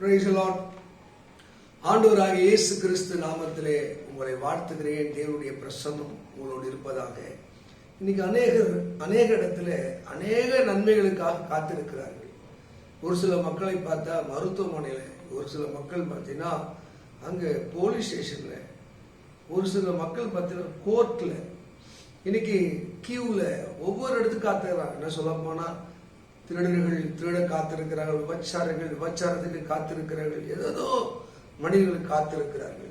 Praise the Lord. ஆண்டவராகிய இயேசு கிறிஸ்து நாமத்திலே உங்களை வாழ்த்துகிறேன். தேவனுடைய பிரசன்னம் உங்களோடு இருப்பதாக. இன்னைக்கு அநேக இடத்துல அநேக நன்மைகளுக்காக காத்திருக்கிறார்கள். ஒரு சில மக்களை பார்த்தா மருத்துவமனையில, ஒரு சில மக்கள் பார்த்தீங்கன்னா அங்க போலீஸ் ஸ்டேஷன்ல, ஒரு சில மக்கள் பார்த்தீங்கன்னா கோர்ட்ல, இன்னைக்கு கியூல ஒவ்வொரு இடத்துக்கு காத்துக்கிறாங்க. என்ன சொல்ல போனா திருடர்கள் திருட காத்திருக்கிறார்கள், விபச்சாரத்துக்கு காத்திருக்கிறார்கள், ஏதோ மனிதர்களுக்கு காத்திருக்கிறார்கள்.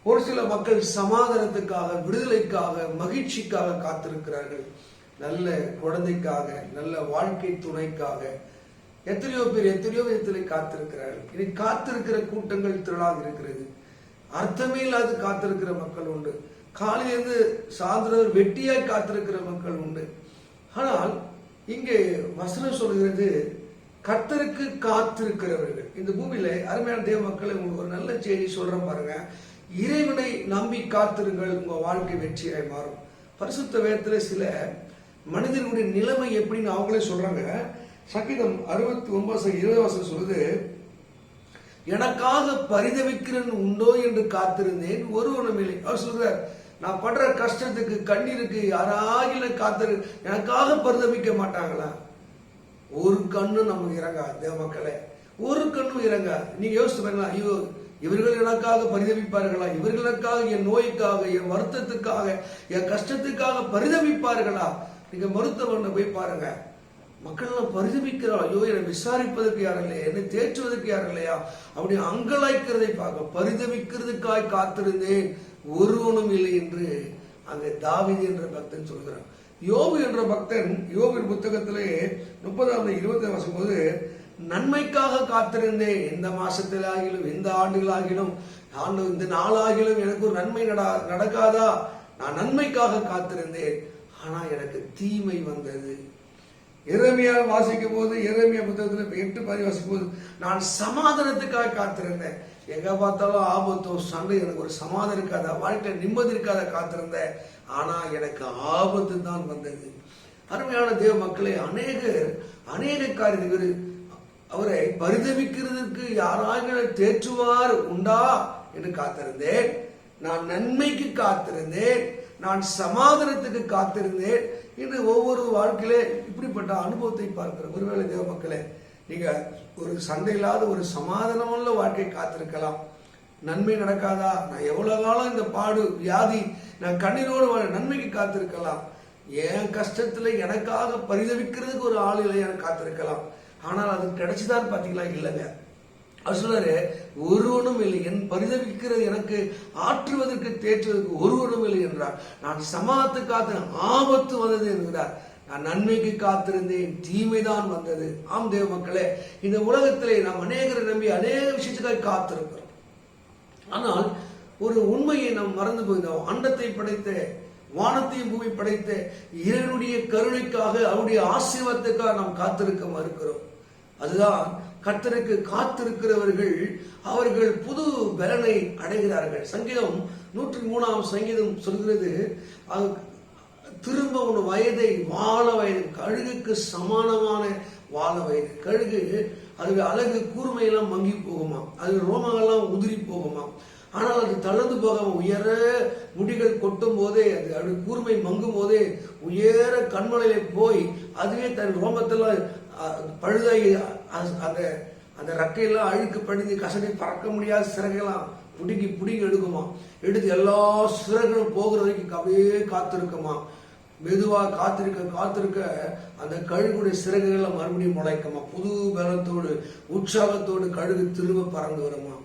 ஒரு சில மக்கள் சமாதானத்துக்காக, விடுதலைக்காக, மகிழ்ச்சிக்காக காத்திருக்கிறார்கள். நல்ல குழந்தைக்காக, நல்ல வாழ்க்கை துணைக்காக எத்தனையோ விதத்திலே காத்திருக்கிறார்கள். இனி காத்திருக்கிற கூட்டங்கள் திரளாக இருக்கிறது. அர்த்தமே இல்லாத காத்திருக்கிற மக்கள் உண்டு. காலையிலிருந்து சாயந்தரம் வெட்டியாய் காத்திருக்கிற மக்கள் உண்டு. ஆனால் இங்கே வசனம் சொல்கிறது, கர்த்தருக்கு காத்திருக்கிறவர்கள். இந்த பூமியில அருமையான தேவ மக்களை உங்களுக்கு ஒரு நல்ல செய்தி சொல்றேன் பாருங்க. இறைவனை நம்பி காத்திருங்கள், உங்க வாழ்க்கை வெற்றியாய் மாறும். பரிசுத்த வேதத்துல சில மனிதர்களுடைய நிலைமை எப்படின்னு அவங்களே சொல்றாங்க. சங்கீதம் 69:20 சொல்லுது, எனக்காக பரிதவிக்கிறன் உண்டோ என்று காத்திருந்தேன், ஒருவனும் இல்லை. அவர் சொல்றார், நான் படுற கஷ்டத்துக்கு கண்ணீருக்கு யாராகில காத்திரு எனக்காக பரிதவிக்க மாட்டாங்களா? ஒரு கண்ணும் நமக்கு இறங்கா தேவ மக்களே, ஒரு கண்ணும் இறங்கா. நீங்க யோசிச்சு பாருங்களா, ஐயோ இவர்கள் எனக்காக பரிதவிப்பார்களா? இவர்களுக்காக என் நோய்க்காக, என் வருத்தத்துக்காக, என் கஷ்டத்துக்காக பரிதவிப்பார்களா? நீங்க மருத்துவமனை போய் பாருங்க, மக்கள் எல்லாம் பரிதவிக்கிறா. ஐயோ என்னை விசாரிப்பதற்கு யாரும் இல்லையா, என்னை தேற்றுவதற்கு யாரும் இல்லையா, அப்படி அங்கலாய்க்கிறதை பார்க்க பரிதவிக்கிறதுக்காய் காத்திருந்தேன், ஒருவனும் இல்லை என்று அங்கே தாவீது என்ற பக்தன் சொல்கிறான். யோபு என்ற பக்தன் யோபின் புத்தகத்திலே 30:20 வாசிக்கும்போது, நன்மைக்காக காத்திருந்தேன், எந்த மாசத்திலாகிலும் எந்த ஆண்டுகளாகிலும் இந்த நாளாகிலும் எனக்கு ஒரு நன்மை நடக்காதா? நான் நன்மைக்காக காத்திருந்தேன், ஆனா எனக்கு தீமை வந்தது. எரேமியா வாசிக்கும் போது, எரேமியா புத்தகத்துல 8:10 வாசிக்கும் போது, நான் சமாதானத்துக்காக காத்திருந்தேன். எங்க பார்த்தாலும் ஆபத்தோ சண்டை, எனக்கு ஒரு சமாதானம் இருக்காத, வாழ்க்கையில நிம்மதி இருக்காத காத்திருந்தேன், ஆனா எனக்கு ஆபத்து தான் வந்தது. அருமையான தேவ மக்களே, அநேக காரியங்கள் அவரை பரிதவிக்கிறதுக்கு யாராக தேற்றுவார் உண்டா என்று காத்திருந்தேன், நான் நன்மைக்கு காத்திருந்தேன், நான் சமாதானத்துக்கு காத்திருந்தேன். இன்று ஒவ்வொரு வாழ்க்கையிலே இப்படிப்பட்ட அனுபவத்தை பார்க்கிறோம். ஒருவேளை தேவ மக்களே, நீங்க ஒரு சண்டை இல்லாத ஒரு சமாதானமுள்ள வாழ்க்கை காத்திருக்கலாம். நன்மை நடக்காதா? நான் எவ்வளவு காலம் இந்த பாடு வியாதி நான் கண்ணீரோடு நன்மைக்கு காத்திருக்கலாம். என் கஷ்டத்துல எனக்காக பரிதவிக்கிறதுக்கு ஒரு ஆள் இல்லை, எனக்கு காத்திருக்கலாம். ஆனால் அது கிடைச்சுதான் பாத்தீங்களா? இல்லைங்க. அவர் சொல்றாரு, ஒருவனும் இல்லை, என் பரிதவிக்கிறது எனக்கு ஆற்றுவதற்கு தேற்றுவதற்கு ஒருவனும் இல்லை என்றார். நான் சமாதத்துக்கு காத்து ஆபத்து வந்தது என்கிறார். நான் நன்மைக்கு காத்திருந்தேன், தீமைதான் வந்தது. ஆம் தேவ மக்களே, இந்த உலகத்திலே நாம் அநேகரை நம்பி அநேக விஷயத்துக்காக காத்திருக்கிறோம். ஆனால் ஒரு உண்மையை நாம் மறந்து போயிருந்தோம். அண்டத்தை படைத்த, வானத்தையும் பூமி படைத்த இறைவனுடைய கருணைக்காக, அவருடைய ஆசீர்வாதத்துக்காக நாம் காத்திருக்க மறுக்கிறோம். அதுதான் கர்த்தருக்கு காத்திருக்கிறவர்கள் அவர்கள் புது பலனை அடைகிறார்கள். சங்கீதம் 103 சங்கீதம் சொல்கிறது, திரும்ப ஒரு வயதை வாழ வயது, கழுகுக்கு சமானமான வாழ வயது. கழுகு அது அழகு கூர்மையெல்லாம் மங்கி போகுமா, அது ரோமங்கள்லாம் உதிரி போகுமா, ஆனால் அது தளர்ந்து போகாம உயர முடிகள் கொட்டும் போதே, அது கூர்மை மங்கும் போதே உயர கண்மலையில போய் அதுவே தன் ரோமத்தெல்லாம் பழுதாகி அந்த ரக்கையெல்லாம் அழுக்கு படிஞ்சு கசடி பறக்க முடியாத சிறகெல்லாம் புடுங்கி எடுக்குமா. எடுத்து எல்லா சிறகுகளும் போகிற வரைக்கும் அப்படியே காத்திருக்குமா. மெதுவா காத்திருக்க அந்த கழுகுடைய சிறகுகள் மறுபடியும் முளைக்குமா. புது பலத்தோடு உற்சாகத்தோடு கழுகு திரும்ப பறந்து வருமா.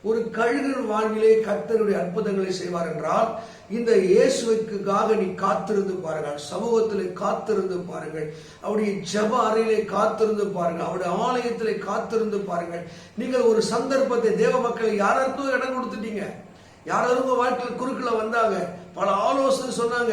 ஒரு கழுகின் வாழ்விலே கர்த்தருடைய அற்புதங்களை செய்வார் என்றால், இந்த இயேசுவுக்காக நீ காத்திருந்து பாருங்கள், சமூகத்திலே காத்திருந்து பாருங்கள், அவருடைய ஜெப அறையிலே காத்திருந்து பாருங்கள், அவருடைய ஆலயத்திலே காத்திருந்து பாருங்கள். நீங்கள் ஒரு சந்தர்ப்பத்தை தேவ மக்களை யாருக்கும் இடம் கொடுத்துட்டீங்க. யாரும் உங்க வாழ்க்கையில் குறுக்குல வந்தாங்க, பல ஆலோசனை சொன்னாங்க.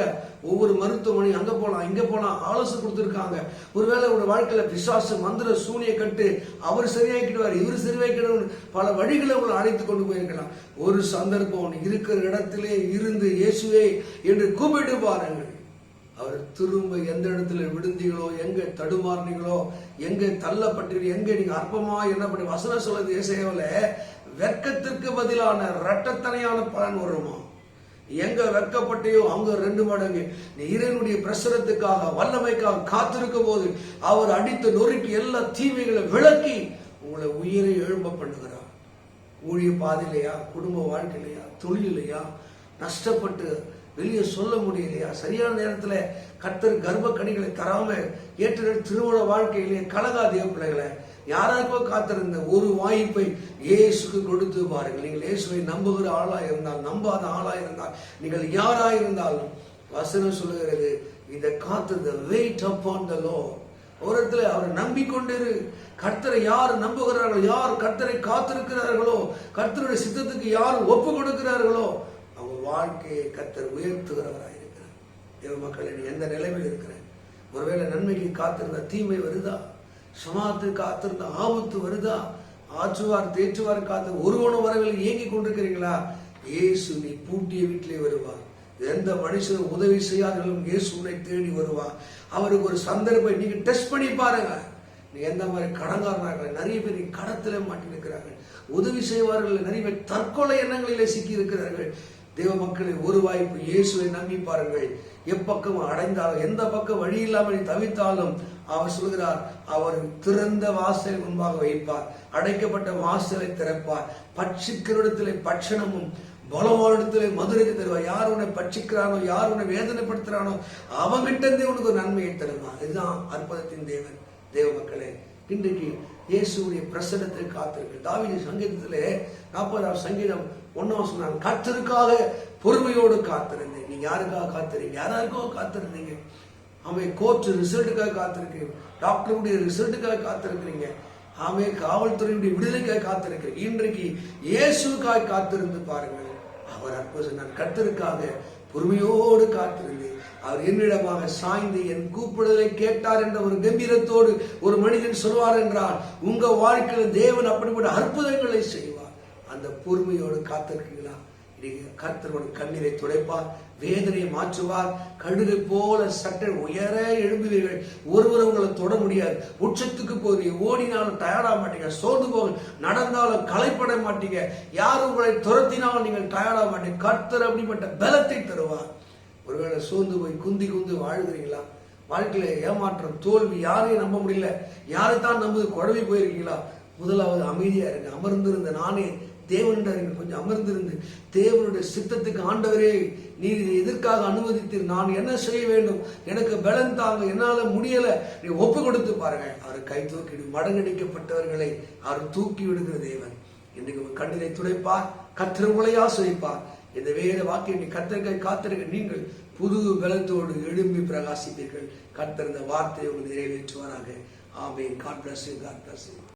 ஒவ்வொரு மருத்துவமனை அங்க போலாம் இங்க போலாம் ஆலோசனை கொடுத்துருக்காங்க. ஒருவேளை உங்க வாழ்க்கையில பிசாசு மந்திர சூனிய கட்டு, அவர் சரியாக்கிடுவார், இவர் சரியாக்கிடுவார், பல வழிகளை உங்களை அழைத்து கொண்டு போயிருக்கலாம். ஒரு சந்தர்ப்பம் இருக்கிற இடத்திலே இருந்து இயேசுவே என்று கூப்பிட்டு பாருங்கள். அவர் திரும்ப எந்த இடத்துல விழுந்தீங்களோ, எங்க தடுமாறினீங்களோ, எங்க தள்ளப்பட்டீங்களோ, எங்க நீங்க அற்பமா என்ன பண்ணி வசனம் சொல்றது ஏசாயாவுல, வெட்கத்திற்கு பதிலான இரட்டத்தனையான பலன் வருமா. எங்க வெட்கப்பட்டையோ அங்க 2 மடங்கு நீ இறைவனுடைய பிரசனத்துக்காக வல்லமைக்காக காத்திருக்கும் போது அவர் அடித்து நொறுக்கி எல்லா தீமைகளை விளக்கி உங்களை உயிரை எழும்ப பண்ணுகிறார். ஊழிய பாதையிலையா, குடும்ப வாழ்க்கையிலையா, தொழிலையா நஷ்டப்பட்டு வெளியே சொல்ல முடியலையா, சரியான நேரத்துல கர்த்தர் கர்ப்ப கனிகளை தராம ஏற்ற திருமண வாழ்க்கையிலே கலகாதிய பிள்ளைகளை யாராருக்கோ காத்திருந்த ஒரு வாய்ப்பை இயேசுக்கு கொடுத்து பாருங்கள். நீங்கள் இயேசுவை நம்புகிற ஆளா இருந்தால், நம்பாத ஆளா இருந்தால், நீங்கள் யாரா இருந்தாலும் வசனம் சொல்லுகிறது, இதை காத்திருந்த வெயிட் அப்பான் த லார்ட். ஒரு இடத்துல அவரை நம்பிக்கொண்டிரு. கர்த்தரை யார் நம்புகிறார்களோ, யார் கர்த்தரை காத்திருக்கிறார்களோ, கர்த்தருடைய சித்தத்துக்கு யார் ஒப்பு கொடுக்கிறார்களோ அவங்க வாழ்க்கையை கர்த்தர் உயர்த்துகிறவராக இருக்கிறார். தேவ மக்கள், நீ எந்த நிலைமையில் இருக்கிற? ஒருவேளை நன்மைக்கு காத்திருந்த தீமை வருதா? சமாதத்துக்கு காத்திருந்த ஆபத்து வருதா? ஆற்றுவார் தேற்றுவார் காத்து ஒருவனும் வரவில் இயங்கி கொண்டிருக்கிறீங்களா? இயேசு நீ பூட்டிய வீட்டிலே வருவார். எந்த மனுஷனும் உதவி செய்யாதவர்களும் இயேசு உன்னை தேடி வருவார். அவருக்கு ஒரு சந்தர்ப்பம் நீங்க டெஸ்ட் பண்ணி பாருங்க. நீ எந்த மாதிரி கடங்காரனாக, நிறைய பேர் கடத்திலே மாட்டிருக்கிறார்கள். உதவி செய்வார்கள், நிறைய பேர் தற்கொலை எண்ணங்களிலே சிக்கி இருக்கிறார்கள். தேவ மக்களை, ஒரு வாய்ப்பு, இயேசுவை நம்பி பாருங்கள். எப்பக்கம் அடைந்தாலும், எந்த பக்கம் வழி இல்லாமல் தவித்தாலும் அவர் சொல்கிறார், அவர் திறந்த வாசலை முன்பாக வைப்பார், அடைக்கப்பட்ட வாசலை திறப்பார். பட்சிக்கிறஇடத்திலே பட்சணமும் பலவானிடத்திலே மதுரைக்கு தருவார். யார் உன்னை பட்சிக்கிறானோ, யார் உன்னை வேதனைப்படுத்துறானோ அவங்கிட்ட இருந்து உனக்கு ஒரு நன்மையை தருவார். இதுதான் அற்புதத்தின் தேவன். தேவ மக்களே, இன்றைக்கு இயேசுடைய பிரசன்னத்தை காத்திருக்கள். தாவீது சங்கீதத்திலே 40ஆம் சங்கீதம் 1ஆம் சொன்னாங்க, கர்த்தருக்காக பொறுமையோடு காத்திருந்தேன். நீங்க யாருக்காக காத்திருந்தீங்க? யாராருக்காக காத்திருந்தீங்க? அவன் கோர்ட் ரிசல்ட்டுக்காக காத்திருக்கீங்க, டாக்டருடைய ரிசல்ட்டுக்காக காத்திருக்கிறீங்க, அவன் காவல்துறையுடைய விடுதலைக்காக காத்திருக்கிறீங்க. இன்றைக்கு இயேசுக்காக காத்திருந்து பாருங்கள். அவர் அற்புதம், நான் கர்த்தருக்காக பொறுமையோடு காத்திருந்தேன். அவர் என்னிடமாக சாய்ந்து என் கூப்பிடுதலை கேட்டார் என்ற ஒரு கம்பீரத்தோடு ஒரு மனிதன் சொல்வார் என்றால், உங்க வாழ்க்கையில் தேவன் அப்படிப்பட்ட அற்புதங்களை செய்வார். அந்த பொறுமையோடு காத்திருக்கீங்களா? கர்த்தரோட கண்ணீரை துடைப்பார், வேதனையை மாற்றுவார். கழுகை போல சட்டை உயர எழும்புவீர்கள், ஒருவர் உங்களை தொட முடியாது. உச்சத்துக்கு போவீங்க, ஓடினாலும் டயர்டாக மாட்டீங்க, சோர்ந்து போக நடந்தாலும் களைப்பட மாட்டீங்க, யார் உங்களை துரத்தினாலும் நீங்கள் டயர்டாக மாட்டீங்க. கர்த்தர் அப்படிப்பட்ட பலத்தை தருவார். ஒருவேளை சோர்ந்து போய் குந்தி குந்தி வாழ்கிறீங்களா? வாழ்க்கையில ஏமாற்றம், தோல்வி, யாரையும் நம்ப முடியல, யாரைத்தான் நம்புது, குழம்பி போயிருக்கீங்களா? முதலாவது அமைதியா இருங்க. அமர்ந்திருந்த நானே தேவனிடம் கொஞ்சம் அமர்ந்திருந்து தேவனுடைய சித்தத்துக்கு, ஆண்டவரே நீர் எதற்காக அனுமதித்தீர், நான் என்ன செய்ய வேண்டும், எனக்கு பலன் தாங்க, என்னால முடியல, நீ ஒப்பு கொடுத்து பாருங்க. அவர் கை தூக்கி மடங்கடிக்கப்பட்டவர்களை அவர் தூக்கி விடுகிற தேவன். இன்றைக்கு கண்ணீரை துடைப்பார், கர்த்தர் உங்களை ஆசீர்வதிப்பார். இந்த வேத வாக்கியம் நீ கர்த்தரை காத்திருக்க, நீங்கள் புது பலத்தோடு எழும்பி பிரகாசிப்பீர்கள். கர்த்தர் இந்த வார்த்தையை உங்களுக்கு நிறைவேற்றுவாராக. ஆமென். God bless you. God bless you.